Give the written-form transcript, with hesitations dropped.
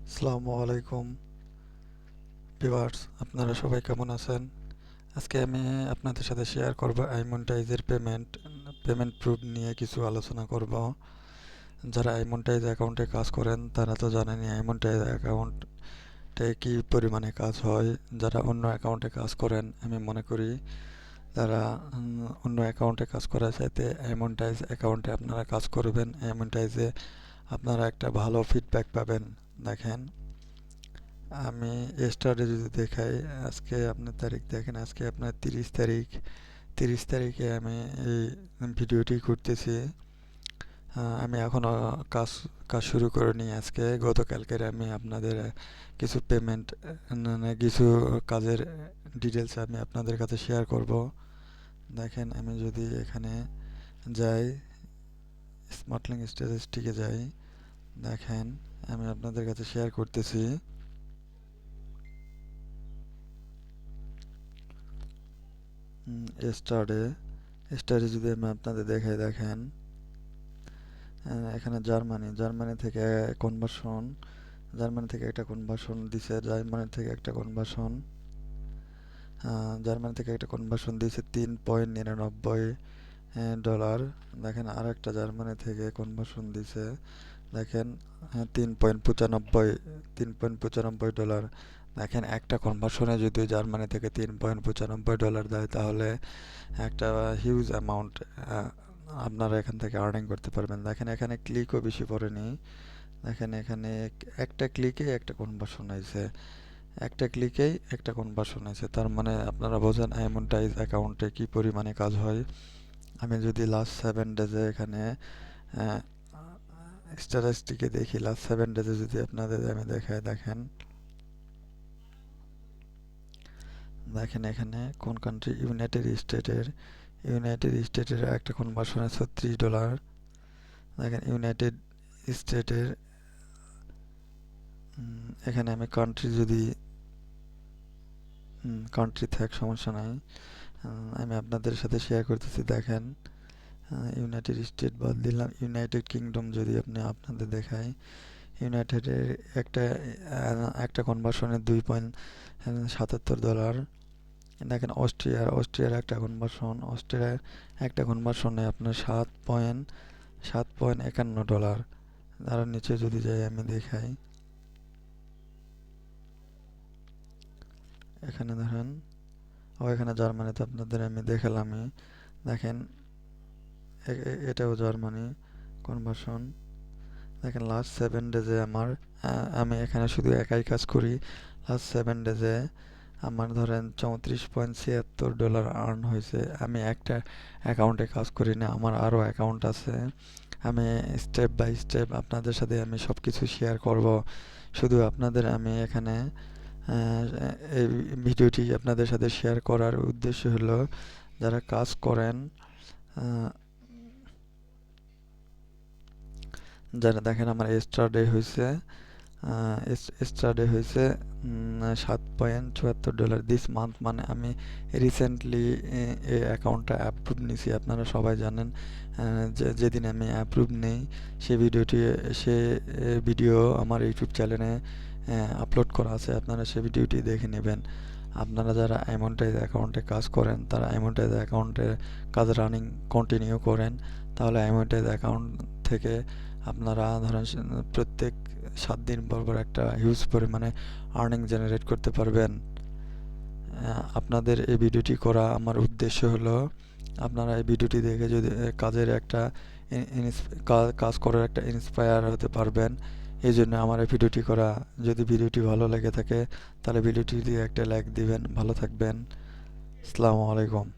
আসসালামু আলাইকুম ভিউয়ার্স, আপনারা সবাই কেমন আছেন? আজকে আমি আপনাদের সাথে শেয়ার করব আইমন্টাইজের পেমেন্ট প্রুফ নিয়ে কিছু আলোচনা করব। যারা আইমন্টাইজ অ্যাকাউন্টে কাজ করেন তারা তো জানেনই আইমন্টাইজ অ্যাকাউন্টে কী পরিমাণে কাজ হয়। যারা অন্য অ্যাকাউন্টে কাজ করেন, আমি মনে করি তারা অন্য অ্যাকাউন্টে কাজ করার চাইতে আইমন্টাইজ অ্যাকাউন্টে আপনারা কাজ করবেন। আইমন্টাইজে আপনারা একটা ভালো ফিডব্যাক পাবেন। দেখেন, আমি স্টারে যদি দেখাই, আজকে আপনার তারিখ দেখেন, আজকে আপনার 30 তারিখ। 30 তারিখে আমি এই ভিডিওটি করতেছি। আমি এখনও কাজ কাজ শুরু করিনি। আজকে গতকালকের আমি আপনাদের কিছু পেমেন্ট, কিছু কাজের ডিটেলস আমি আপনাদের কাছে শেয়ার করব। দেখেন, আমি যদি এখানে যাই, স্মার্টলিংক স্ট্যাটিস্টিকে যাই, দেখেন আমি আপনাদের কাছে শেয়ার করতেছি। স্টারে স্টারে যদি আমি আপনাদের দেখাই, দেখেন এখানে জার্মানি থেকে কনভার্সন, জার্মানি থেকে একটা কনভার্সন দিছে, জার্মানি থেকে একটা কনভার্সন দিয়েছে $3.99। দেখেন, আর একটা জার্মানি থেকে কনভার্সন দিছে, দেখেন 3.95 $3.95। দেখেন, একটা কনভার্সনে যদি জার্মানি থেকে $3.95 দেয়, তাহলে একটা হিউজ অ্যামাউন্ট আপনারা এখান থেকে আর্নিং করতে পারবেন। দেখেন, এখানে ক্লিকও বেশি পড়েনি। দেখেন, এখানে একটা ক্লিকেই একটা কনভার্সন হয়েছে, তার মানে আপনারা বোঝেন আইমন্টাইজ অ্যাকাউন্টে কি পরিমাণে কাজ হয়। আমি যদি লাস্ট 7 ডেজে এখানে স্ট্যাটিস্টিকে দেখি, লাস্ট 7 ডেজে যদি আপনাদের আমি দেখাই, দেখেন দেখেন এখানে কোন কান্ট্রি, ইউনাইটেড স্টেটের একটা কনভার্সনে $36। দেখেন, ইউনাইটেড স্টেটের এখানে আমি কান্ট্রি যদি কান্ট্রি থাক সমস্যা নাই, আমি আপনাদের সাথে শেয়ার করতেছি। দেখেন, ইউনাইটেড স্টেট বাদ দিলাম, ইউনাইটেড কিংডম যদি আপনাদের দেখাই, ইউনাইটেডের একটা একটা কনভার্সনে $2.77। দেখেন, অস্ট্রিয়ার একটা কনভার্সনে আপনার $7.51। আরও নিচে যদি যাই আমি দেখাই, এখানে দেখেন, এখানে জার্মানিতে আপনাদের আমি দেখালামই। দেখেন, এটাও জার্মানি কনভার্সন। দেখেন, লাস্ট 7 ডেজে আমি এখানে শুধু একাই কাজ করি। লাস্ট 7 ডেজে আমার ধরেন $34.76 আর্ন হয়েছে। আমি একটা অ্যাকাউন্টে কাজ করি না, আমার আরও অ্যাকাউন্ট আছে। আমি স্টেপ বাই স্টেপ আপনাদের সাথে আমি সব কিছু শেয়ার করব। শুধু আপনাদের আমি এখানে এই ভিডিওটি আপনাদের সাথে শেয়ার করার উদ্দেশ্য হলো, যারা কাজ করেন, যারা দেখেন আমার স্টার ডে হয়েছে $7.74 দিস মান্থ। মানে আমি রিসেন্টলি এই অ্যাকাউন্টটা অ্যাপ্রুভ নিছি। আপনারা সবাই জানেন যেদিন আমি অ্যাপ্রুভ নেই, সে ভিডিও আমার ইউটিউব চ্যানেলে আপলোড করা আছে, আপনারা সে ভিডিওটি দেখে নেবেন। আপনারা যারা অ্যামোনেটাইজ অ্যাকাউন্টে কাজ করেন, তারা অ্যামোনেটাইজ অ্যাকাউন্টে কাজ রানিং কন্টিনিউ করেন, তাহলে অ্যামোনেটাইজ অ্যাকাউন্ট থেকে আপনারা ধরেন প্রত্যেক 7 দিন পর পর একটা হিউজ পরিমাণে আর্নিং জেনারেট করতে পারবেন। আপনাদের এই ভিডিওটি করা আমার উদ্দেশ্য হলো, আপনারা এই ভিডিওটি দেখে যদি কাজের একটা কাজ করার একটা ইন্সপায়ার হতে পারবেন, এই জন্য আমার এই ভিডিওটি করা। যদি ভিডিওটি ভালো লেগে থাকে, তাহলে ভিডিওটি দিয়ে একটা লাইক দিবেন। ভালো থাকবেন। আসসালামু আলাইকুম।